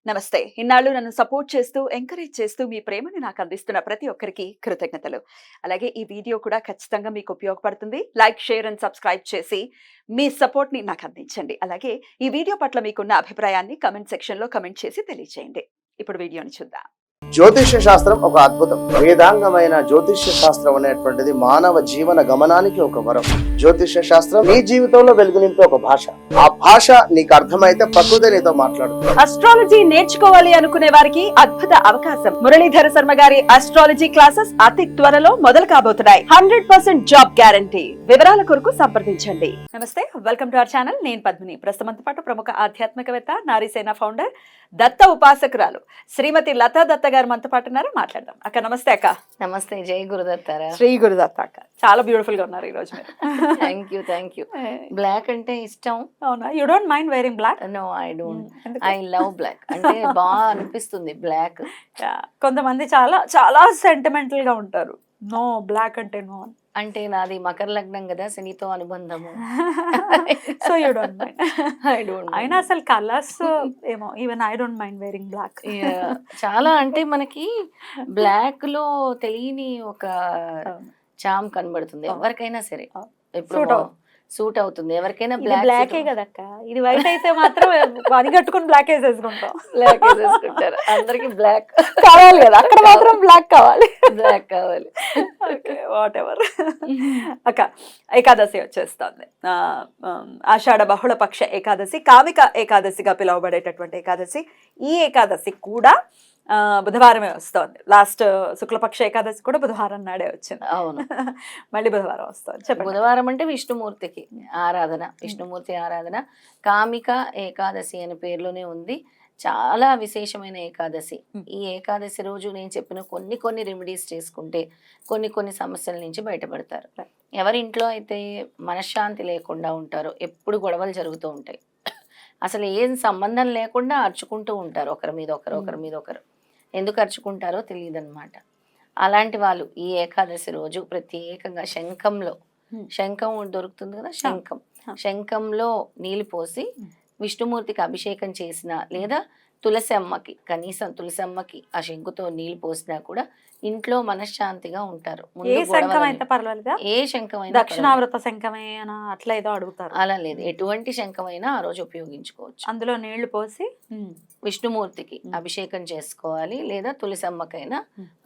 నమస్తే. ఇన్నాళ్ళు నన్ను సపోర్ట్ చేస్తూ, ఎంకరేజ్ చేస్తూ మీ ప్రేమని నాకు అందిస్తున్న ప్రతి ఒక్కరికి కృతజ్ఞతలు. అలాగే ఈ వీడియో కూడా ఖచ్చితంగా మీకు ఉపయోగపడుతుంది. లైక్, షేర్ అండ్ సబ్స్క్రైబ్ చేసి మీ సపోర్ట్‌ని నాకు అందించండి. అలాగే ఈ వీడియో పట్ల మీకున్న అభిప్రాయాన్ని కామెంట్ సెక్షన్‌లో కామెంట్ చేసి తెలియజేయండి. ఇప్పుడు వీడియోని చూద్దాం. జ్యోతిష్య శాస్త్రం ఒక అద్భుతం. వేదాంగమైన జ్యోతిష్య శాస్త్రం అనేటువంటిది మానవ జీవన గమనానికి ఒక వరం. జ్యోతిష్య శాస్త్రం నీ జీవితంలో వెలుగునింపే ఒక భాష. ఆ భాష నీకు అర్థమైతే ప్రకృతి నీతో మాట్లాడుతుంది. అస్ట్రాలజీ నేర్చుకోవాలి అనుకునే వారికి అద్భుత అవకాశం. మురళీధర శర్మ గారి అస్ట్రాలజీ క్లాసెస్ అతి త్వరలో మొదలు కాబోతున్నాయి. 100% జాబ్ గ్యారంటీ. వివరాల కొరకు సంప్రదించండి. నమస్తే, వెల్కమ్ టు అవర్ ఛానల్. నేను పద్మిని. ప్రస్తుతంతో పాటు ప్రముఖ ఆధ్యాత్మికవేత్త, నారీసేన ఫౌండర్, దత్త ఉపాసకురాలు శ్రీమతి లతా దత్త గారు మనతో పాటు ఉన్నారు. మాట్లాడదాం. అక్క నమస్తే. అక్క నమస్తే. జై గురుదత్తారా. శ్రీ గురుదత్త. అక్క చాలా బ్యూటిఫుల్ గా ఉన్నారు ఈ రోజు మీరు. Thank you. బ్లాక్ అంటే ఇష్టం. అవునా? You don't mind wearing black? No, I don't. I love black. అంటే బాగా అనిపిస్తుంది బ్లాక్. కొంతమంది చాలా చాలా సెంటిమెంటల్ గా ఉంటారు. నో, బ్లాక్ అంటే నో. అంటే నాది మకర లగ్నం కదా, శనితో అనుబంధము. So you don't mind. I don't. అయినా అసలు కలర్స్ ఏమో, even I don't mind wearing black. చాలా అంటే మనకి బ్లాక్ లో తెలియని ఒక చామ్ కనబడుతుంది ఎవరికైనా సరే. ఇప్పుడు సూట్ అవుతుంది ఎవరికైనా. బ్లాకే కదక్క, ఇది వైట్ అయితే మాత్రం పని కట్టుకుని బ్లాక్ వేసేసుకుంటాం. బ్లాక్ వేసేసుకుంటారు. అందరికి బ్లాక్ కావాలి కదా, అక్కడ మాత్రం బ్లాక్ కావాలి. బ్లాక్ కావాలి. Okay, what ever. అక్క, ఏకాదశి వచ్చేస్తుంది. ఆషాఢ బహుళ పక్ష ఏకాదశి, కామిక ఏకాదశిగా పిలువబడేటటువంటి ఏకాదశి. ఈ ఏకాదశి కూడా బుధవారమే వస్తోంది. లాస్ట్ శుక్లపక్ష ఏకాదశి కూడా బుధవారం నాడే వచ్చింది. అవును, మళ్ళీ బుధవారం వస్తుంది. చెప్పండి. బుధవారం అంటే విష్ణుమూర్తికి ఆరాధన, విష్ణుమూర్తి ఆరాధన. కామిక ఏకాదశి అనే పేర్లోనే ఉంది. చాలా విశేషమైన ఏకాదశి. ఈ ఏకాదశి రోజు నేను చెప్పిన కొన్ని రెమెడీస్ చేసుకుంటే కొన్ని సమస్యల నుంచి బయటపడతారు. ఎవరి ఇంట్లో అయితే మనశ్శాంతి లేకుండా ఉంటారో, ఎప్పుడు గొడవలు జరుగుతూ ఉంటాయి, అసలు ఏం సంబంధం లేకుండా అరుచుకుంటూ ఉంటారు, ఒకరి మీద ఒకరు ఎందుకు అరుచుకుంటారో తెలియదు అనమాట. అలాంటి వాళ్ళు ఈ ఏకాదశి రోజు ప్రత్యేకంగా శంఖం దొరుకుతుంది కదా, శంఖంలో నీళ్ళు పోసి విష్ణుమూర్తికి అభిషేకం చేసిన, లేదా కనీసం తులసి అమ్మకి ఆ శంకుతో నీళ్ళు పోసినా కూడా ఇంట్లో మనశ్శాంతిగా ఉంటారు. ఏ శంఖం అయితే పర్వాలేదా? ఏ శంఖమైనా, దక్షిణావృత శంఖమేనా అట్లా ఏదో అడుగుతారు. అలా లేదు, ఎటువంటి శంఖమైనా ఆ రోజు ఉపయోగించుకోవచ్చు. అందులో నీళ్లు పోసి విష్ణుమూర్తికి అభిషేకం చేసుకోవాలి, లేదా తులసమ్మకైనా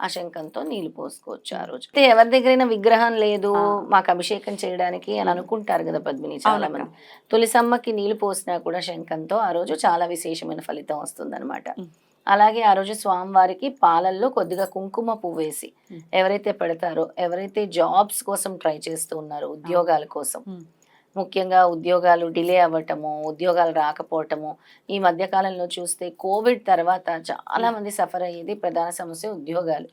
ఆ శంఖంతో నీళ్లు పోసుకోవచ్చు ఆ రోజు. ఎవరి దగ్గరైనా విగ్రహం లేదు మాకు అభిషేకం చేయడానికి అని అనుకుంటారు కదా పద్మిని చాలా మంది. తులసమ్మకి నీళ్లు పోసినా కూడా శంఖంతో ఆ రోజు చాలా విశేషమైన ఫలితం వస్తుంది అనమాట. అలాగే ఆ రోజు స్వామివారికి పాలల్లో కొద్దిగా కుంకుమ పువ్వు వేసి ఎవరైతే పెడతారో, ఎవరైతే జాబ్స్ కోసం ట్రై చేస్తూ ఉన్నారో, ఉద్యోగాల కోసం, ముఖ్యంగా ఉద్యోగాలు డిలే అవ్వటము, ఉద్యోగాలు రాకపోవటము, ఈ మధ్యకాలంలో చూస్తే కోవిడ్ తర్వాత చాలా మంది సఫర్ అయ్యేది ప్రధాన సమస్య ఉద్యోగాలు.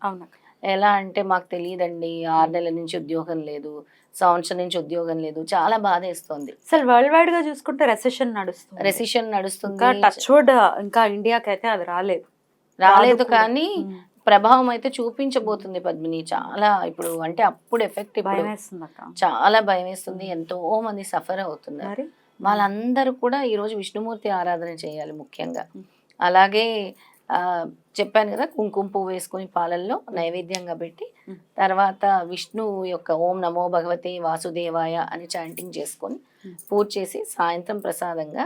ఎలా అంటే మాకు తెలియదండి, 6 నెలల నుంచి ఉద్యోగం లేదు, సంవత్సరం నుంచి ఉద్యోగం లేదు, చాలా బాధ వేస్తుంది. అసలు వరల్డ్ వైడ్ గా చూసుకుంటే రెసెషన్ నడుస్తుంది. టచ్ వుడ్, ఇంకా ఇండియాకి అయితే అది రాలేదు కానీ ప్రభావం అయితే చూపించబోతుంది పద్మిని. చాలా ఇప్పుడు అంటే అప్పుడు ఎఫెక్ట్ చాలా భయం వేస్తుంది. ఎంతో మంది సఫర్ అవుతున్నారు. వాళ్ళందరూ కూడా ఈరోజు విష్ణుమూర్తి ఆరాధన చేయాలి ముఖ్యంగా. అలాగే చెప్పాను కదా, కుంకుమ పువ్వు వేసుకుని పాలల్లో నైవేద్యంగా పెట్టి తర్వాత విష్ణు యొక్క ఓం నమో భగవతే వాసుదేవాయ అని చాంటింగ్ చేసుకొని పూజ చేసి సాయంత్రం ప్రసాదంగా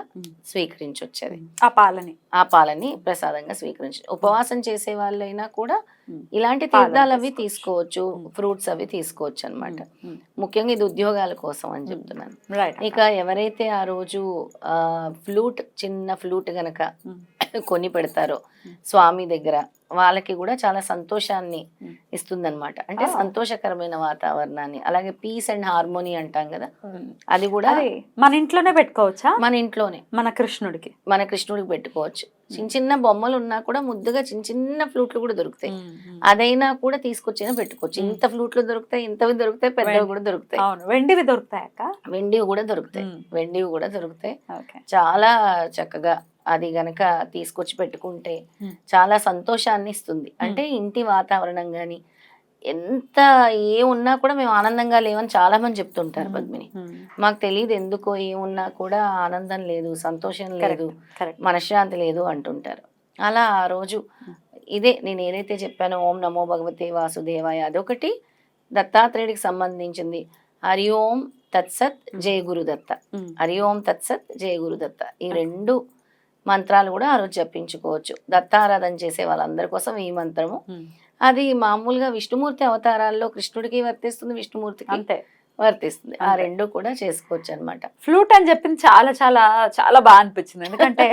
స్వీకరించొచ్చేది. ఆ పాలని ప్రసాదంగా స్వీకరించి, ఉపవాసం చేసే వాళ్ళైనా కూడా ఇలాంటి తీర్థాలు అవి తీసుకోవచ్చు, ఫ్రూట్స్ అవి తీసుకోవచ్చు అనమాట. ముఖ్యంగా ఇది ఉద్యోగాల కోసం అని చెప్తున్నాను. ఇక ఎవరైతే ఆ రోజు చిన్న ఫ్లూట్ గనక కొని పెడతారో స్వామి దగ్గర, వాళ్ళకి కూడా చాలా సంతోషాన్ని ఇస్తుందన్నమాట. అంటే సంతోషకరమైన వాతావరణాన్ని. అలాగే పీస్ అండ్ హార్మోనీ అంటాం కదా, అది కూడా మన ఇంట్లోనే పెట్టుకోవచ్చా? మన ఇంట్లోనే మన కృష్ణుడికి పెట్టుకోవచ్చు. చిన్న బొమ్మలు ఉన్నా కూడా ముద్దుగా చిన్న ఫ్లూట్లు కూడా దొరుకుతాయి. అదైనా కూడా తీసుకొచ్చైనా పెట్టుకోవచ్చు. ఇంత ఫ్లూట్లు దొరుకుతాయి, ఇంతవి దొరుకుతాయి, పెద్దవి కూడా దొరుకుతాయి. వెండివి దొరుకుతాయి, వెండివి కూడా దొరుకుతాయి. చాలా చక్కగా అది గనక తీసుకొచ్చి పెట్టుకుంటే చాలా సంతోషాన్ని ఇస్తుంది. అంటే ఇంటి వాతావరణం గాని ఎంత ఉన్నా కూడా మేము ఆనందంగా లేవని చాలా మంది చెప్తుంటారు పద్మిని. మాకు తెలియదు ఎందుకో, ఏమున్నా కూడా ఆనందం లేదు, సంతోషం లేదు, మనశ్శాంతి లేదు అంటుంటారు. అలా ఆ రోజు ఇదే నేను ఏదైతే చెప్పానో ఓం నమో భగవతే వాసుదేవాయ అదొకటి, దత్తాత్రేయుడికి సంబంధించింది హరి ఓం తత్సత్ జయ గురుదత్త, హరి ఓం తత్సత్ జయ గురుదత్త, ఈ 2 మంత్రాలు కూడా ఆ రోజు జపించుకోవచ్చు. దత్తారాధన చేసే వాళ్ళందరి కోసం ఈ మంత్రము. అది మామూలుగా విష్ణుమూర్తి అవతారాల్లో కృష్ణుడికి వర్తిస్తుంది, విష్ణుమూర్తికి అంతే వర్తిస్తుంది. ఆ 2 కూడా చేసుకోవచ్చు అనమాట. ఫ్లూట్ అని చెప్పింది చాలా చాలా చాలా బాగా అనిపించింది. ఎందుకంటే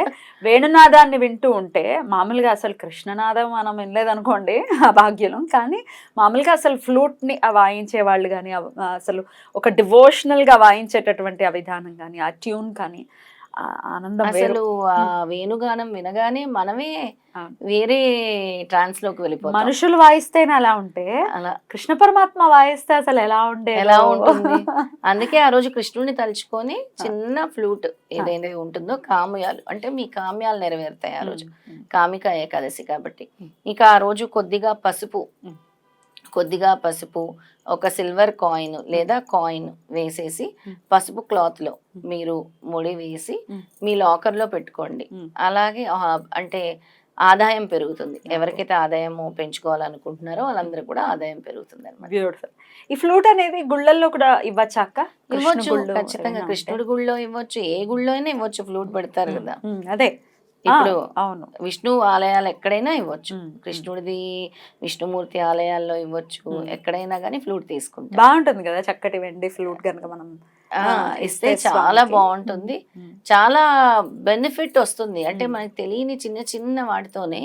వేణునాదాన్ని వింటూ ఉంటే మామూలుగా అసలు కృష్ణనాదం మనం వినలేదనుకోండి ఆ భాగ్యం, కానీ మామూలుగా అసలు ఫ్లూట్ని వాయించే వాళ్ళు కానీ అసలు ఒక డివోషనల్గా వాయించేటటువంటి ఆ విధానం కానీ ఆ ట్యూన్ కానీ ఆనందం అసలు ఆ వేణుగానం వినగానే మనమే వేరే ట్రాన్స్ లోకి వెళ్ళిపోతాం. మనుషులు వాయిస్తేనే అలా ఉంటే అలా కృష్ణ పరమాత్మ వాయిస్తే అసలు ఎలా ఉంటుంది. అందుకే ఆ రోజు కృష్ణుడిని తలుచుకొని చిన్న ఫ్లూట్ ఏదైనా ఉంటుందో కామ్యాలు అంటే మీ కామ్యాలు నెరవేరుతాయి ఆ రోజు. కామిక ఏకాదశి కాబట్టి ఇక ఆ రోజు కొద్దిగా పసుపు ఒక సిల్వర్ కాయిన్ లేదా కాయిన్ వేసేసి పసుపు క్లాత్ లో మీరు ముడి వేసి మీ లాకర్ లో పెట్టుకోండి. అలాగే అంటే ఆదాయం పెరుగుతుంది. ఎవరికైతే ఆదాయము పెంచుకోవాలనుకుంటున్నారో వాళ్ళందరూ కూడా ఆదాయం పెరుగుతుంది అనమాట. బ్యూటిఫుల్. ఈ ఫ్లూట్ అనేది గుళ్ళల్లో కూడా ఇవ్వచ్చాక? ఇవ్వచ్చు, ఖచ్చితంగా కృష్ణుడి గుళ్ళో ఇవ్వచ్చు, ఏ గుళ్ళో అయినా ఇవ్వచ్చు. ఫ్లూట్ పెడతారు కదా. అదే ఇప్పుడు అవును, విష్ణు ఆలయాలు ఎక్కడైనా ఇవ్వచ్చు, కృష్ణుడిది విష్ణుమూర్తి ఆలయాల్లో ఇవ్వచ్చు, ఎక్కడైనా కానీ ఫ్లూట్ తీసుకుంటాం. బాగుంటుంది కదా చక్కటి వెండి ఫ్లూట్ కనుక మనం ఇస్తే చాలా బాగుంటుంది. చాలా బెనిఫిట్ వస్తుంది. అంటే మనకి తెలియని చిన్న చిన్న వాటితోనే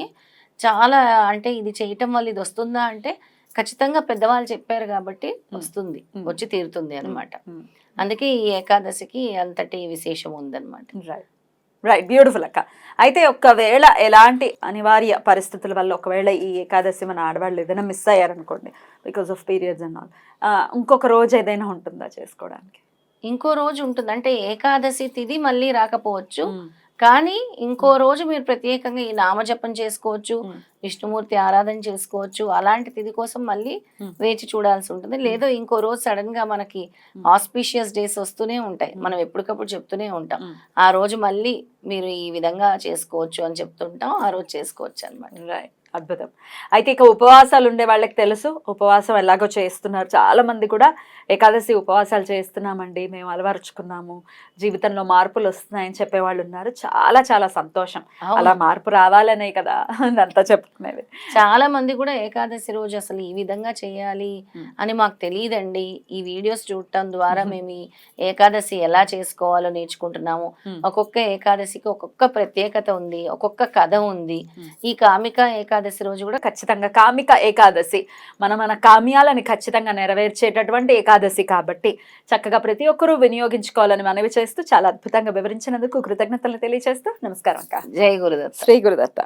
చాలా, అంటే ఇది చేయటం వల్ల ఇది వస్తుందా అంటే ఖచ్చితంగా పెద్దవాళ్ళు చెప్పారు కాబట్టి వస్తుంది, వచ్చి తీరుతుంది అనమాట. అందుకే ఈ ఏకాదశికి అంతటి విశేషం ఉందన్నమాట. రైట్, బ్యూటిఫుల్ అక్క. అయితే ఒకవేళ ఎలాంటి అనివార్య పరిస్థితుల వల్ల ఒకవేళ ఈ ఏకాదశి మన ఆడవాళ్ళు ఏదైనా మిస్ అయ్యారనుకోండి, because of periods and all, ఇంకొక రోజు ఏదైనా ఉంటుందా చేసుకోవడానికి? ఇంకో రోజు ఉంటుంది. అంటే ఏకాదశి తిథి మళ్ళీ రాకపోవచ్చు, కానీ ఇంకో రోజు మీరు ప్రత్యేకంగా ఈ నామజపం చేసుకోవచ్చు, విష్ణుమూర్తి ఆరాధన చేసుకోవచ్చు. అలాంటి తిథి కోసం మళ్ళీ వేచి చూడాల్సి ఉంటుంది. లేదో ఇంకో రోజు సడన్ గా మనకి ఆస్పిషియస్ డేస్ వస్తూనే ఉంటాయి, మనం ఎప్పటికప్పుడు చెప్తూనే ఉంటాం. ఆ రోజు మళ్ళీ మీరు ఈ విధంగా చేసుకోవచ్చు అని చెప్తుంటాం, ఆ రోజు చేసుకోవచ్చు అనమాట. రైట్, అద్భుతం. అయితే ఇక ఉపవాసాలు ఉండే వాళ్ళకి తెలుసు, ఉపవాసం ఎలాగో చేస్తున్నారు చాలా మంది కూడా. ఏకాదశి ఉపవాసాలు చేస్తున్నామండి, మేము అలవరుచుకున్నాము, జీవితంలో మార్పులు వస్తున్నాయని చెప్పేవాళ్ళు ఉన్నారు. చాలా చాలా సంతోషం. అలా మార్పు రావాలనే కదా అంతా చెప్తున్నది. చాలా మంది కూడా ఏకాదశి రోజు అసలు ఈ విధంగా చేయాలి అని మాకు తెలియదండి, ఈ వీడియోస్ చూడటం ద్వారా మేము ఈ ఏకాదశి ఎలా చేసుకోవాలో నేర్చుకుంటున్నాము. ఒక్కొక్క ఏకాదశికి ఒక్కొక్క ప్రత్యేకత ఉంది, ఒక్కొక్క కథ ఉంది. ఈ కామిక ఏకాదశి రోజు కూడా ఖచ్చితంగా కామిక ఏకాదశి మన కామ్యాలని ఖచ్చితంగా నెరవేర్చేటటువంటి ఏకాదశి కాబట్టి చక్కగా ప్రతి ఒక్కరూ వినియోగించుకోవాలని మనవి చేస్తూ చాలా అద్భుతంగా వివరించినందుకు కృతజ్ఞతలు తెలియజేస్తూ నమస్కారం అక్క. జై గురుదత్త. శ్రీ గురుదత్త.